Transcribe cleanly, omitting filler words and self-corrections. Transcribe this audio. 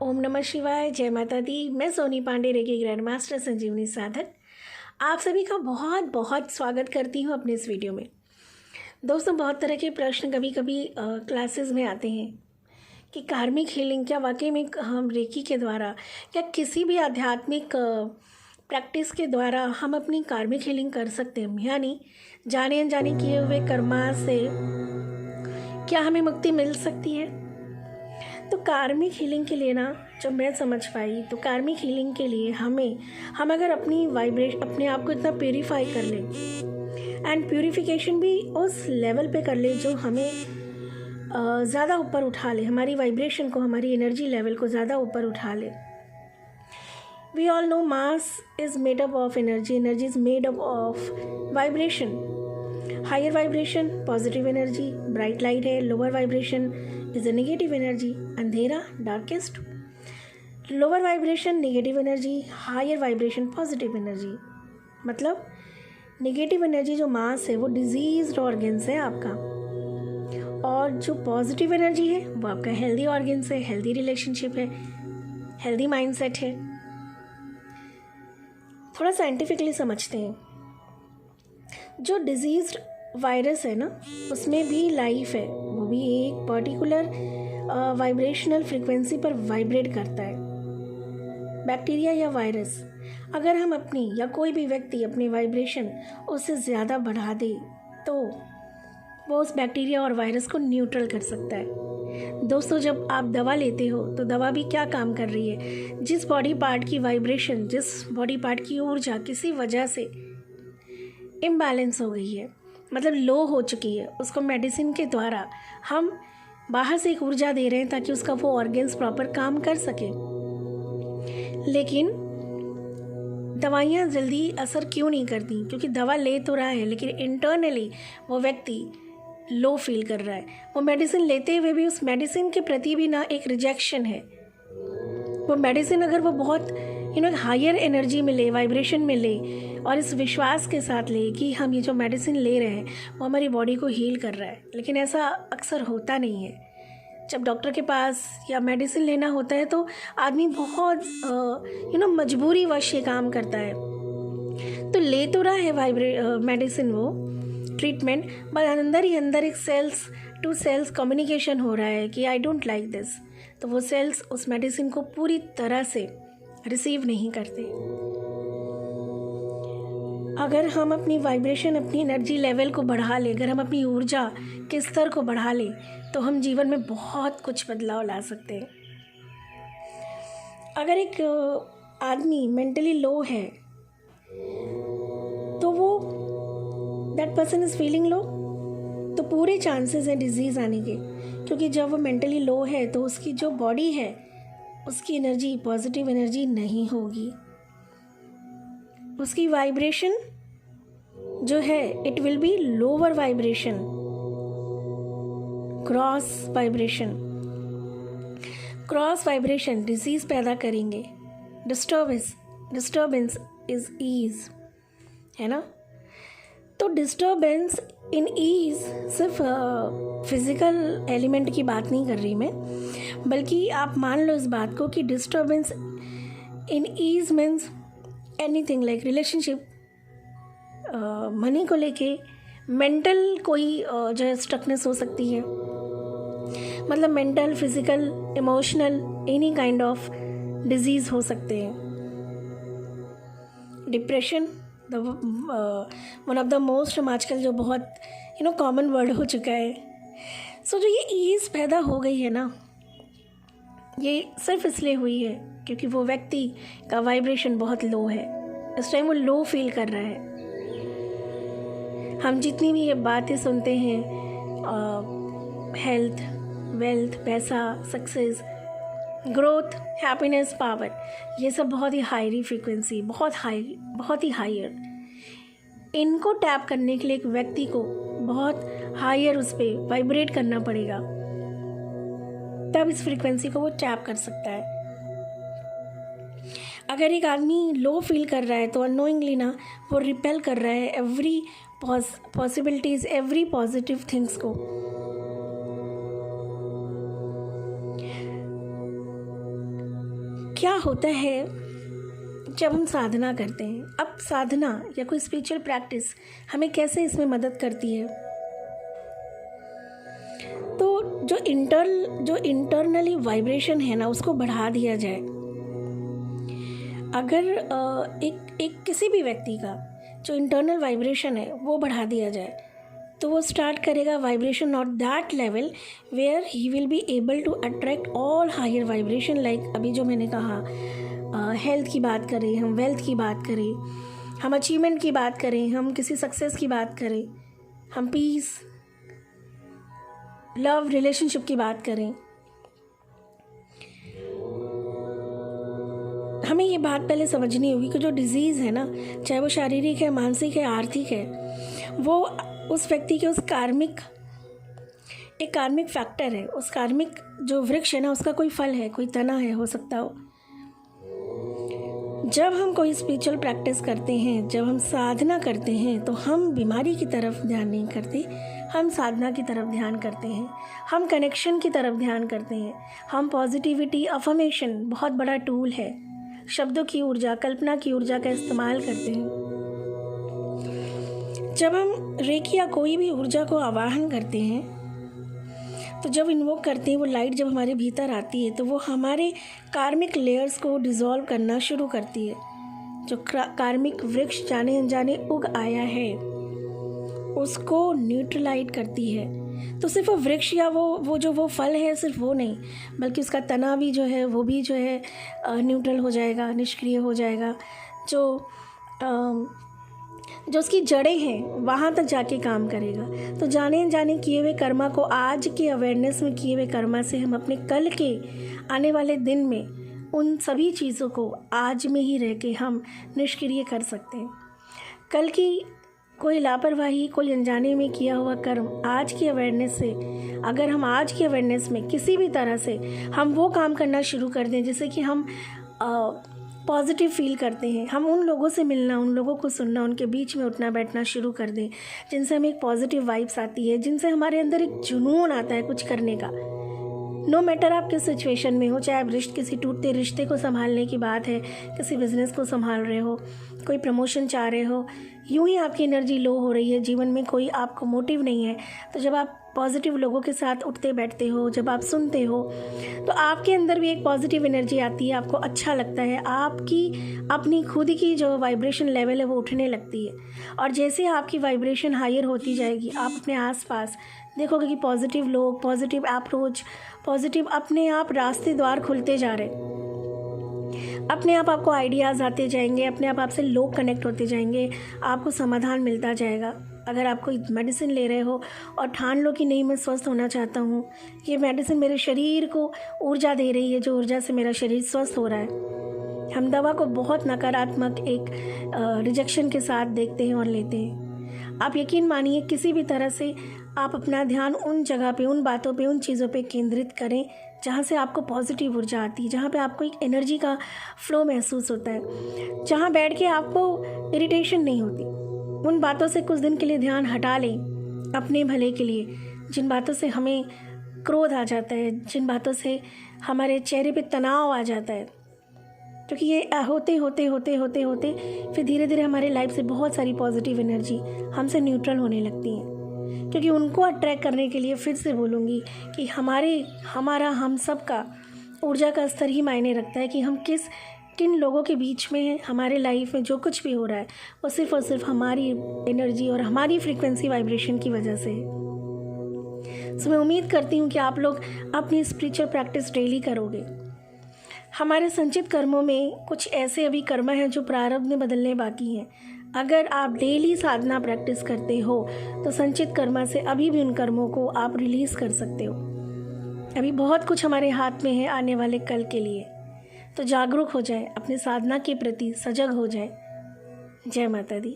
ओम नमः शिवाय, जय माता दी। मैं Soni Pandey, reiki grand master Sanjeevani साधक, आप सभी का बहुत बहुत स्वागत करती हूँ अपने इस वीडियो में। दोस्तों, बहुत तरह के प्रश्न कभी कभी क्लासेस में आते हैं कि कार्मिक हीलिंग क्या वाकई में हम रेकी के द्वारा या किसी भी आध्यात्मिक प्रैक्टिस के द्वारा हम अपनी कार्मिक हीलिंग कर सकते हैं, यानी जाने अनजाने किए हुए कर्मा से क्या हमें मुक्ति मिल सकती है। तो कार्मिक हीलिंग के लिए ना, जब मैं समझ पाई तो कार्मिक हीलिंग के लिए हम अगर अपने आप को इतना प्यूरीफाई कर लें एंड प्यूरिफिकेशन भी उस लेवल पे कर ले जो हमें ज़्यादा ऊपर उठा ले, हमारी वाइब्रेशन को, हमारी एनर्जी लेवल को ज़्यादा ऊपर उठा ले। We all know mass is made up of energy is made up of vibration. Higher vibration positive energy, bright light है। Lower vibration is a negative energy, अंधेरा darkest. Lower vibration negative energy, higher vibration positive energy. मतलब negative energy जो mass है वो diseased organs है आपका, और जो पॉजिटिव एनर्जी है वो आपका हेल्दी ऑर्गन्स है, हेल्दी रिलेशनशिप है, हेल्दी माइंडसेट है। थोड़ा साइंटिफिकली समझते हैं। जो डिजीज्ड वायरस है ना, उसमें भी लाइफ है, वो भी एक पर्टिकुलर वाइब्रेशनल फ्रीक्वेंसी पर वाइब्रेट करता है। बैक्टीरिया या वायरस, अगर हम अपनी या कोई भी व्यक्ति अपनी वाइब्रेशन उससे ज़्यादा बढ़ा दे तो वो उस बैक्टीरिया और वायरस को न्यूट्रल कर सकता है। दोस्तों, जब आप दवा लेते हो तो दवा भी क्या काम कर रही है? जिस बॉडी पार्ट की वाइब्रेशन, जिस बॉडी पार्ट की ऊर्जा किसी वजह से इम्बैलेंस हो गई है, मतलब लो हो चुकी है, उसको मेडिसिन के द्वारा हम बाहर से एक ऊर्जा दे रहे हैं ताकि उसका वो ऑर्गन्स प्रॉपर काम कर सके। लेकिन दवाइयाँ जल्दी असर क्यों नहीं करती? क्योंकि दवा ले तो रहा है लेकिन इंटरनली वो व्यक्ति लो फील कर रहा है। वो मेडिसिन लेते हुए भी उस मेडिसिन के प्रति भी ना एक रिजेक्शन है। वो मेडिसिन अगर वो बहुत हायर एनर्जी में ले, वाइब्रेशन में ले, और इस विश्वास के साथ ले कि हम ये जो मेडिसिन ले रहे हैं वो हमारी बॉडी को हील कर रहा है, लेकिन ऐसा अक्सर होता नहीं है। जब डॉक्टर के पास या मेडिसिन लेना होता है तो आदमी बहुत मजबूरी वश ये काम करता है, तो ले तो रहा है मेडिसिन, वो ट्रीटमेंट, बट अंदर ही अंदर एक सेल्स टू सेल्स कम्युनिकेशन हो रहा है कि आई डोंट लाइक दिस। तो वो सेल्स उस मेडिसिन को पूरी तरह से रिसीव नहीं करते। अगर हम अपनी वाइब्रेशन, अपनी एनर्जी लेवल को बढ़ा लें, अगर हम अपनी ऊर्जा के स्तर को बढ़ा लें तो हम जीवन में बहुत कुछ बदलाव ला सकते हैं। अगर एक आदमी मेंटली लो है तो वो that person is feeling low, तो पूरे चांसेस हैं डिजीज़ आने के, क्योंकि जब वो मेंटली लो है तो उसकी जो बॉडी है उसकी एनर्जी पॉजिटिव एनर्जी नहीं होगी। उसकी वाइब्रेशन जो है it will be lower vibration, cross vibration disease पैदा करेंगे। डिस्टर्बेंस इज ईज, है ना। तो डिस्टर्बेंस इन ईज सिर्फ फिजिकल एलिमेंट की बात नहीं कर रही मैं, बल्कि आप मान लो इस बात को कि disturbance in is means anything like relationship, money को लेके, मेंटल कोई जो है स्टकनेस हो सकती है, मतलब mental, physical, emotional, any kind of disease हो सकते हैं। Depression one of the most, आजकल जो बहुत कॉमन वर्ड हो चुका है। सो जो ये ईज पैदा हो गई है ना, ये सिर्फ इसलिए हुई है क्योंकि वो व्यक्ति का वाइब्रेशन बहुत लो है। इस टाइम वो लो फील कर रहा है। हम जितनी भी ये बातें सुनते हैं, हेल्थ, वेल्थ, पैसा, सक्सेस, ग्रोथ, हैप्पीनेस, पावर, ये सब बहुत ही हाई फ्रीक्वेंसी, बहुत ही हायर। इनको टैप करने के लिए एक व्यक्ति को बहुत हायर उस पर वाइब्रेट करना पड़ेगा, तब इस फ्रीक्वेंसी को वो टैप कर सकता है। अगर एक आदमी लो फील कर रहा है तो अननोइंगली ना वो रिपेल कर रहा है every possibilities, every positive things को। क्या होता है जब हम साधना करते हैं। अब साधना या कोई स्पिरिचुअल प्रैक्टिस हमें कैसे इसमें मदद करती है। तो जो इंटरनली वाइब्रेशन है ना, उसको बढ़ा दिया जाए। अगर एक किसी भी व्यक्ति का जो इंटरनल वाइब्रेशन है वो बढ़ा दिया जाए, तो वो स्टार्ट करेगा vibration at that level where he will be able to attract all higher vibration. Like अभी जो मैंने कहा, हेल्थ की बात करें, हम वेल्थ की बात करें, हम अचीवमेंट की बात करें, हम किसी सक्सेस की बात करें, हम पीस, लव, रिलेशनशिप की बात करें, हमें ये बात पहले समझनी होगी कि जो डिजीज़ है ना, चाहे वो शारीरिक है, मानसिक है, आर्थिक है, वो उस व्यक्ति के उस एक कार्मिक फैक्टर है। उस कार्मिक जो वृक्ष है ना, उसका कोई फल है, कोई तना है, हो सकता हो। जब हम कोई स्पिरिचुअल प्रैक्टिस करते हैं, जब हम साधना करते हैं, तो हम बीमारी की तरफ ध्यान नहीं करते, हम साधना की तरफ ध्यान करते हैं, हम कनेक्शन की तरफ ध्यान करते हैं, हम पॉजिटिविटी, अफर्मेशन बहुत बड़ा टूल है, शब्दों की ऊर्जा, कल्पना की ऊर्जा का इस्तेमाल करते हैं। जब हम रेकी या कोई भी ऊर्जा को आवाहन करते हैं, तो जब इन्वोक करते हैं, वो लाइट जब हमारे भीतर आती है, तो वो हमारे कार्मिक लेयर्स को डिज़ोल्व करना शुरू करती है। जो कार्मिक वृक्ष जाने अनजाने उग आया है, उसको न्यूट्रलाइट करती है। तो सिर्फ वो वृक्ष या वो फल है, सिर्फ वो नहीं, बल्कि उसका तना भी जो है, वो भी जो है न्यूट्रल हो जाएगा, निष्क्रिय हो जाएगा। जो उसकी जड़ें हैं, वहाँ तक जाके काम करेगा। तो जाने अनजाने किए हुए कर्मा को आज के अवेयरनेस में किए हुए कर्मा से हम अपने कल के आने वाले दिन में उन सभी चीज़ों को आज में ही रह के हम निष्क्रिय कर सकते हैं। कल की कोई लापरवाही, कोई अनजाने में किया हुआ कर्म, आज की अवेयरनेस से, अगर हम आज की अवेयरनेस में किसी भी तरह से हम वो काम करना शुरू कर दें जिससे कि हम पॉजिटिव फील करते हैं, हम उन लोगों से मिलना, उन लोगों को सुनना, उनके बीच में उठना बैठना शुरू कर दें जिनसे हमें एक पॉजिटिव वाइब्स आती है, जिनसे हमारे अंदर एक जुनून आता है कुछ करने का। नो मैटर आप किस सिचुएशन में हो, चाहे आप किसी टूटते रिश्ते को संभालने की बात है, किसी बिजनेस को संभाल रहे हो, कोई प्रमोशन चाह रहे हो, यूं ही आपकी एनर्जी लो हो रही है, जीवन में कोई आपको मोटिव नहीं है, तो जब आप पॉजिटिव लोगों के साथ उठते बैठते हो, जब आप सुनते हो, तो आपके अंदर भी एक पॉजिटिव एनर्जी आती है, आपको अच्छा लगता है, आपकी अपनी खुद की जो वाइब्रेशन लेवल है वो उठने लगती है। और जैसे आपकी वाइब्रेशन हायर होती जाएगी, आप अपने आसपास देखोगे कि पॉजिटिव लोग, पॉजिटिव अप्रोच, पॉजिटिव अपने आप रास्ते द्वार खुलते जा रहे, अपने आप आपको आइडियाज़ आते जाएंगे, अपने आप आपसे लोग कनेक्ट होते जाएंगे, आपको समाधान मिलता जाएगा। अगर आप कोई मेडिसिन ले रहे हो और ठान लो कि नहीं, मैं स्वस्थ होना चाहता हूँ, ये मेडिसिन मेरे शरीर को ऊर्जा दे रही है, जो ऊर्जा से मेरा शरीर स्वस्थ हो रहा है। हम दवा को बहुत नकारात्मक एक रिजेक्शन के साथ देखते हैं और लेते हैं। आप यकीन मानिए, किसी भी तरह से आप अपना ध्यान उन जगह पे, उन बातों पे, उन चीज़ों पे केंद्रित करें जहाँ से आपको पॉजिटिव ऊर्जा आती है, जहाँ पे आपको एक एनर्जी का फ्लो महसूस होता है, जहाँ बैठ के आपको इरिटेशन नहीं होती। उन बातों से कुछ दिन के लिए ध्यान हटा लें अपने भले के लिए, जिन बातों से हमें क्रोध आ जाता है, जिन बातों से हमारे चेहरे पे तनाव आ जाता है, क्योंकि ये होते होते होते होते होते फिर धीरे धीरे हमारी लाइफ से बहुत सारी पॉजिटिव एनर्जी हमसे न्यूट्रल होने लगती हैं। क्योंकि उनको अट्रैक्ट करने के लिए फिर से बोलूँगी कि हम सब का ऊर्जा का स्तर ही मायने रखता है कि हम किन लोगों के बीच में हैं। हमारे लाइफ में जो कुछ भी हो रहा है वो सिर्फ और सिर्फ हमारी एनर्जी और हमारी फ्रीक्वेंसी वाइब्रेशन की वजह से है। सो मैं उम्मीद करती हूँ कि आप लोग अपनी स्पिरिचुअल प्रैक्टिस डेली करोगे। हमारे संचित कर्मों में कुछ ऐसे अभी कर्म हैं जो प्रारब्ध में बदलने बाकी हैं। अगर आप डेली साधना प्रैक्टिस करते हो तो संचित कर्मा से अभी भी उन कर्मों को आप रिलीज़ कर सकते हो। अभी बहुत कुछ हमारे हाथ में है आने वाले कल के लिए। तो जागरूक हो जाए, अपने साधना के प्रति सजग हो जाए। जय माता दी।